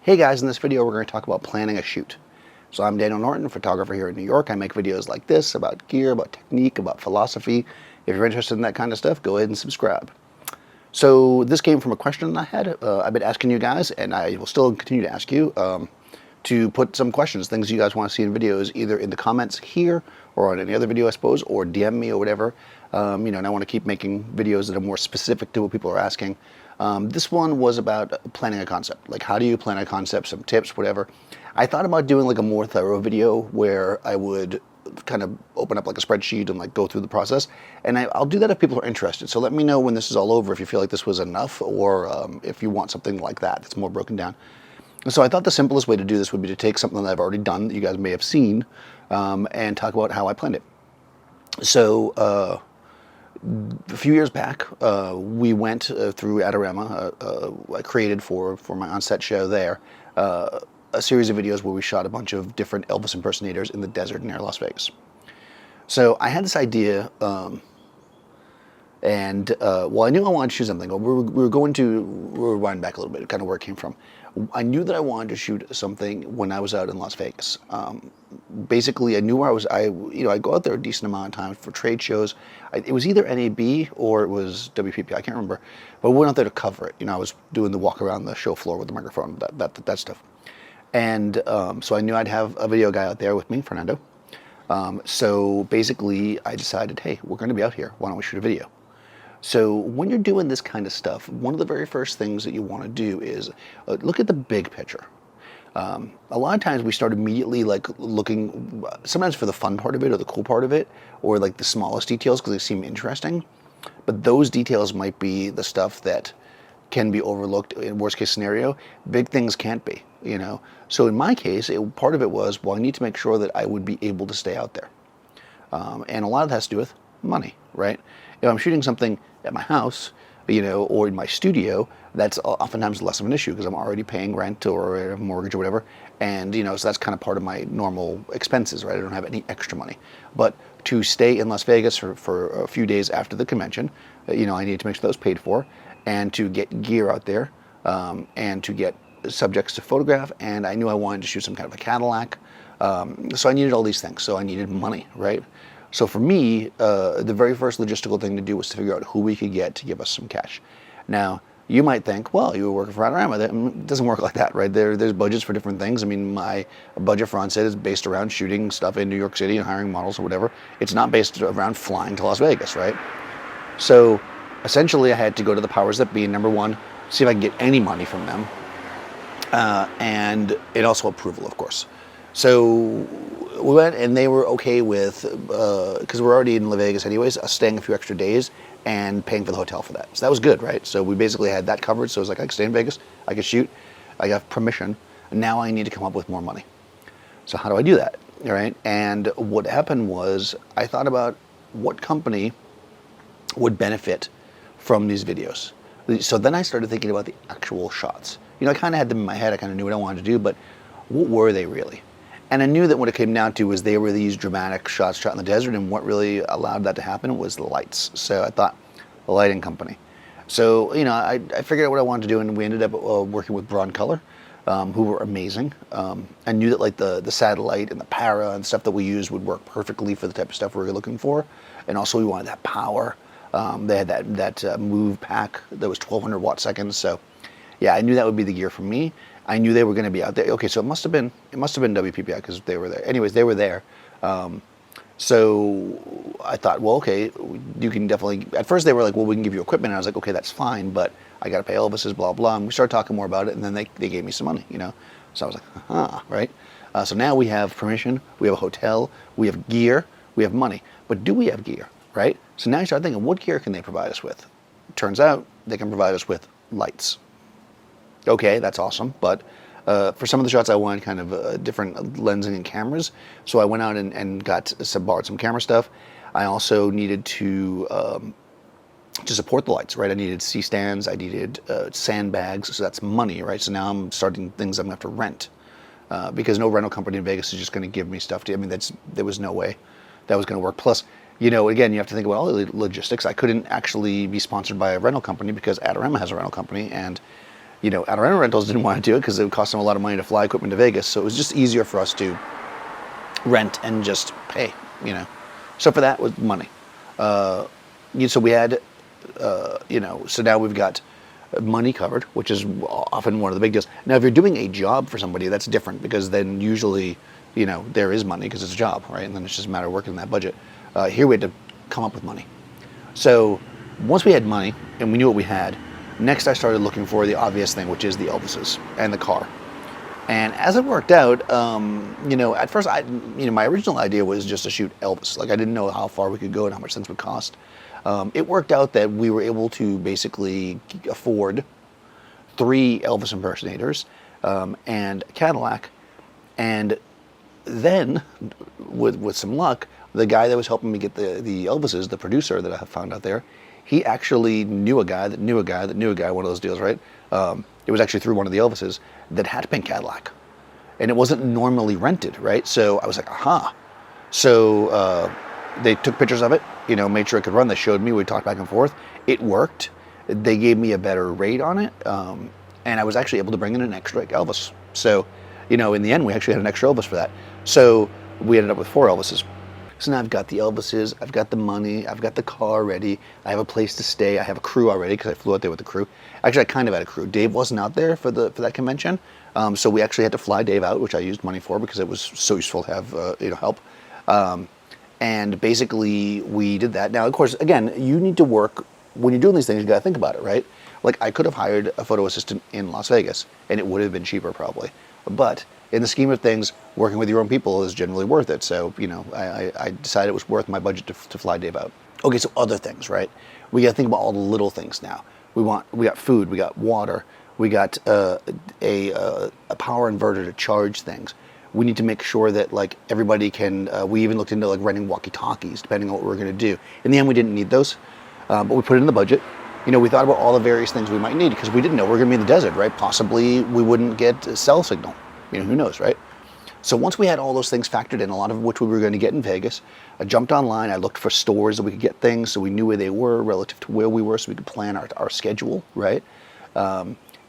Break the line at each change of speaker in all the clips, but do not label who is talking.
Hey guys, in this video we're going to talk about planning a shoot. So I'm Daniel Norton, photographer here in New York. I make videos like this about gear, about technique, about philosophy. If you're interested in that kind of stuff, go ahead and subscribe. So this came from a question I had. I've been asking you guys, and I will still continue to ask you, to put some questions, things you guys want to see in videos, either in the comments here or on any other video, I suppose, or DM me or whatever. And I want to keep making videos that are more specific to what people are asking. This one was about planning a concept. Like, how do you plan a concept, some tips, whatever. I thought about doing like a more thorough video where I would kind of open up like a spreadsheet and like go through the process. And I'll do that if people are interested. So let me know when this is all over if you feel like this was enough, or if you want something like that that's more broken down. So I thought the simplest way to do this would be to take something that I've already done that you guys may have seen, and talk about how I planned it. So a few years back, we went through Adorama. I created for my on-set show there a series of videos where we shot a bunch of different Elvis impersonators in the desert near Las Vegas. So I had this idea, and I knew I wanted to shoot something. We'll rewind back a little bit, kind of where it came from. I knew that I wanted to shoot something when I was out in Las Vegas. Basically, I knew where I was. I go out there a decent amount of times for trade shows. It was either NAB or it was WPP. I can't remember, but we went out there to cover it. I was doing the walk around the show floor with the microphone, that stuff. And so I knew I'd have a video guy out there with me, Fernando. So basically, I decided, hey, we're going to be out here. Why don't we shoot a video? So when you're doing this kind of stuff, one of the very first things that you want to do is look at the big picture. A lot of times we start immediately like looking, sometimes for the fun part of it or the cool part of it, or like the smallest details because they seem interesting. But those details might be the stuff that can be overlooked in worst case scenario. Big things can't be, So in my case, part of it was, well, I need to make sure that I would be able to stay out there. And a lot of that has to do with money, right? If I'm shooting something at my house, or in my studio, that's oftentimes less of an issue because I'm already paying rent or a mortgage or whatever. And, so that's kind of part of my normal expenses, right? I don't have any extra money. But to stay in Las Vegas for a few days after the convention, I need to make sure that was paid for, and to get gear out there, and to get subjects to photograph. And I knew I wanted to shoot some kind of a Cadillac. So I needed all these things. So I needed money, right? So for me, the very first logistical thing to do was to figure out who we could get to give us some cash. Now, you might think, well, you were working for Adorama. It doesn't work like that, right? There's budgets for different things. I mean, my budget for on-set is based around shooting stuff in New York City and hiring models or whatever. It's not based around flying to Las Vegas, right? So essentially, I had to go to the powers that be, number one, see if I can get any money from them, and also approval, of course. So we went, and they were okay with, because we're already in Las Vegas anyways, us staying a few extra days and paying for the hotel for that. So that was good, right? So we basically had that covered. So it was like, I could stay in Vegas, I could shoot, I got permission, and now I need to come up with more money. So how do I do that, all right? And what happened was I thought about what company would benefit from these videos. So then I started thinking about the actual shots. I kind of had them in my head. I kind of knew what I wanted to do, but what were they really? And I knew that what it came down to was they were these dramatic shots shot in the desert, and what really allowed that to happen was the lights. So I thought, a lighting company. So, I figured out what I wanted to do, and we ended up working with Broad Color, who were amazing. I knew that like the satellite and the para and stuff that we used would work perfectly for the type of stuff we were looking for. And also we wanted that power. They had that move pack that was 1200 watt seconds. So yeah, I knew that would be the gear for me. I knew they were going to be out there. Okay, so it must have been WPPI because they were there. Anyways, they were there. So I thought, well, okay, you can definitely. At first, they were like, well, we can give you equipment. And I was like, okay, that's fine, but I got to pay Elvis's, blah blah. And we started talking more about it, and then they gave me some money, So I was like, right. So now we have permission, we have a hotel, we have gear, we have money. But do we have gear, right? So now you start thinking, what gear can they provide us with? Turns out they can provide us with lights. Okay, that's awesome, but for some of the shots I wanted kind of different lensing and cameras, so I went out and borrowed some camera stuff. I also needed to support the lights, right? I needed C-stands, I needed sandbags, so that's money, right? So now I'm starting things I'm going to have to rent, because no rental company in Vegas is just going to give me stuff to, there was no way that was going to work. Plus, again, you have to think about all the logistics. I couldn't actually be sponsored by a rental company because Adorama has a rental company, and Adorama Rentals didn't want to do it because it would cost them a lot of money to fly equipment to Vegas. So it was just easier for us to rent and just pay. So for that was money. So we had, so now we've got money covered, which is often one of the big deals. Now, if you're doing a job for somebody, that's different because then usually, there is money because it's a job, right? And then it's just a matter of working that budget. Here we had to come up with money. So once we had money and we knew what we had, next I started looking for the obvious thing, which is the Elvises and the car. And as it worked out, at first, my original idea was just to shoot Elvis. Like, I didn't know how far we could go and how much things would cost. It worked out that we were able to basically afford 3 Elvis impersonators and a Cadillac. And then, with some luck, the guy that was helping me get the Elvises, the producer that I found out there, he actually knew a guy that knew a guy that knew a guy, one of those deals, right? It was actually through one of the Elvises that had a Pink Cadillac. And it wasn't normally rented, right? So I was like, aha. So they took pictures of it, made sure it could run. They showed me, we talked back and forth. It worked. They gave me a better rate on it. And I was actually able to bring in an extra Elvis. So, in the end, we actually had an extra Elvis for that. So we ended up with 4 Elvises. So now I've got the Elvises, I've got the money, I've got the car ready, I have a place to stay, I have a crew already because I flew out there with the crew. Actually, I kind of had a crew. Dave wasn't out there for that convention, so we actually had to fly Dave out, which I used money for because it was so useful to have help. And basically, we did that. Now, of course, again, you need to work when you're doing these things. You got to think about it, right? Like, I could have hired a photo assistant in Las Vegas, and it would have been cheaper probably, but in the scheme of things, working with your own people is generally worth it. So, I decided it was worth my budget to fly Dave out. Okay, so other things, right? We got to think about all the little things now. We got food, we got water, we got a power inverter to charge things. We need to make sure that everybody can. We even looked into renting walkie-talkies, depending on what we were going to do. In the end, we didn't need those, but we put it in the budget. We thought about all the various things we might need because we didn't know we were going to be in the desert, right? Possibly we wouldn't get a cell signal. Who knows, right? So once we had all those things factored in, a lot of which we were going to get in Vegas, I jumped online, I looked for stores that we could get things so we knew where they were relative to where we were so we could plan our schedule, right?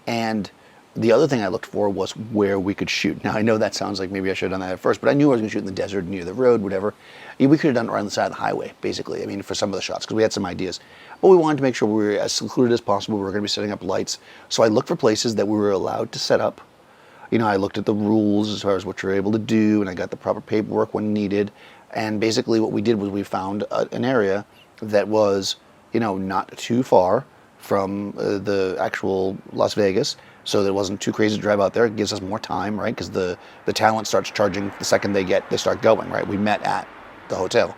And the other thing I looked for was where we could shoot. Now, I know that sounds like maybe I should have done that at first, but I knew I was going to shoot in the desert, near the road, whatever. We could have done it right on the side of the highway, basically, for some of the shots, because we had some ideas. But we wanted to make sure we were as secluded as possible. We were going to be setting up lights. So I looked for places that we were allowed to set up. I looked at the rules as far as what you're able to do, and I got the proper paperwork when needed. And basically what we did was we found an area that was, not too far from the actual Las Vegas, so that it wasn't too crazy to drive out there. It gives us more time, right? Because the talent starts charging the second they start going, right? We met at the hotel.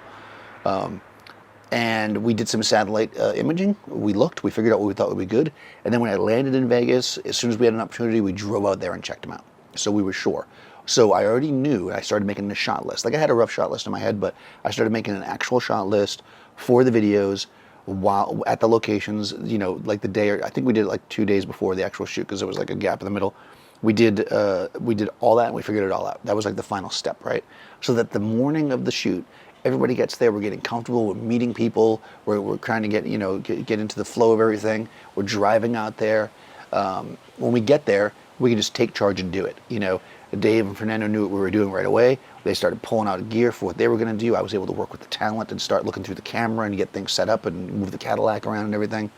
And we did some satellite imaging. We looked, we figured out what we thought would be good. And then when I landed in Vegas, as soon as we had an opportunity, we drove out there and checked them out. So we were sure. So I already knew, and I started making a shot list. I had a rough shot list in my head, but I started making an actual shot list for the videos while at the locations, the day, or I think we did it 2 days before the actual shoot because there was a gap in the middle. We did all that and we figured it all out. That was the final step, right? So that the morning of the shoot, everybody gets there, we're getting comfortable, we're meeting people, we're trying to get into the flow of everything. We're driving out there. When we get there, we can just take charge and do it. Dave and Fernando knew what we were doing right away. They started pulling out gear for what they were going to do. I was able to work with the talent and start looking through the camera and get things set up and move the Cadillac around and everything.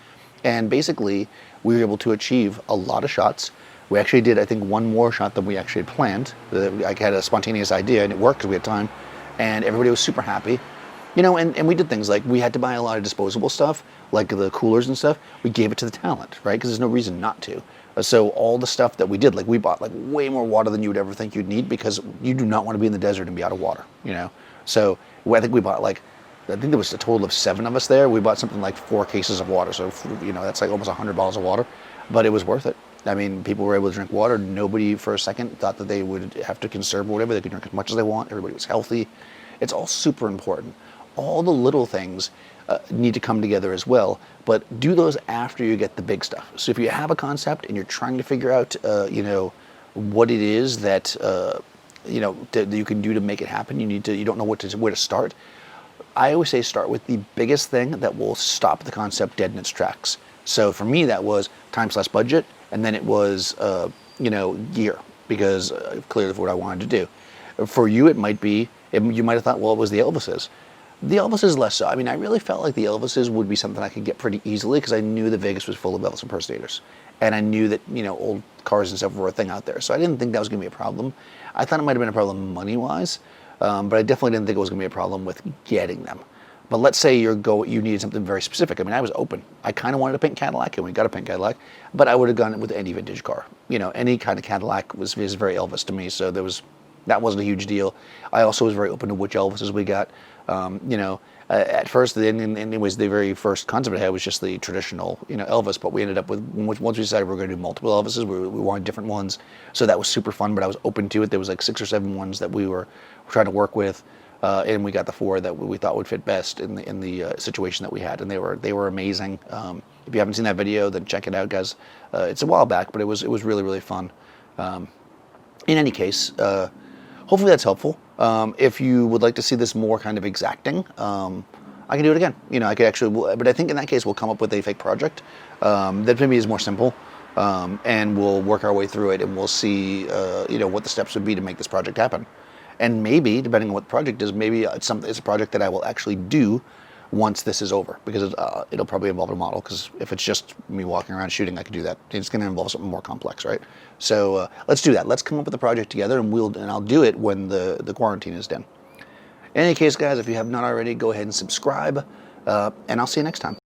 And basically, we were able to achieve a lot of shots. We actually did, I think, one more shot than we actually had planned. I had a spontaneous idea and it worked because we had time. And everybody was super happy. And we did things like we had to buy a lot of disposable stuff, like the coolers and stuff. We gave it to the talent, right? Because there's no reason not to. So all the stuff that we did, we bought way more water than you would ever think you'd need because you do not want to be in the desert and be out of water, So I think we bought I think there was a total of 7 of us there. We bought something like 4 cases of water. So, that's almost 100 bottles of water, but it was worth it. People were able to drink water. Nobody for a second thought that they would have to conserve or whatever. They could drink as much as they want. Everybody was healthy. It's all super important. All the little things need to come together as well, but do those after you get the big stuff. So if you have a concept and you're trying to figure out, what it is that, that you can do to make it happen, you don't know where to start. I always say start with the biggest thing that will stop the concept dead in its tracks. So for me, that was time/budget and then it was gear, because clearly for what I wanted to do. For you, it might be, you might have thought, well, it was the Elvises. The Elvises less so. I mean, I really felt like the Elvises would be something I could get pretty easily, because I knew that Vegas was full of Elvis impersonators. And I knew that, old cars and stuff were a thing out there. So I didn't think that was going to be a problem. I thought it might have been a problem money-wise, but I definitely didn't think it was going to be a problem with getting them. But let's say you needed something very specific. I mean, I was open. I kind of wanted a Pink Cadillac, and we got a Pink Cadillac, but I would have gone with any vintage car. Any kind of Cadillac is very Elvis to me, so that wasn't a huge deal. I also was very open to which Elvises we got. At first, anyways, the very first concept I had was just the traditional, Elvis, but we ended up with, once we decided we were going to do multiple Elvises, we wanted different ones, so that was super fun, but I was open to it. There was like 6 or 7 ones that we were trying to work with, and we got the 4 that we thought would fit best in the situation that we had, and they were amazing. If you haven't seen that video, then check it out, guys. It's a while back, but it was really, really fun. In any case, hopefully that's helpful. If you would like to see this more kind of exacting, I can do it again. I could actually, but I think in that case we'll come up with a fake project that maybe is more simple, and we'll work our way through it, and we'll see, what the steps would be to make this project happen. And maybe, depending on what the project is, maybe it's a project that I will actually do once this is over, because it'll probably involve a model, because if it's just me walking around shooting, I could do that. It's going to involve something more complex, right? So let's do that. Let's come up with a project together, and I'll do it when the quarantine is done. In any case, guys, if you have not already, go ahead and subscribe, and I'll see you next time.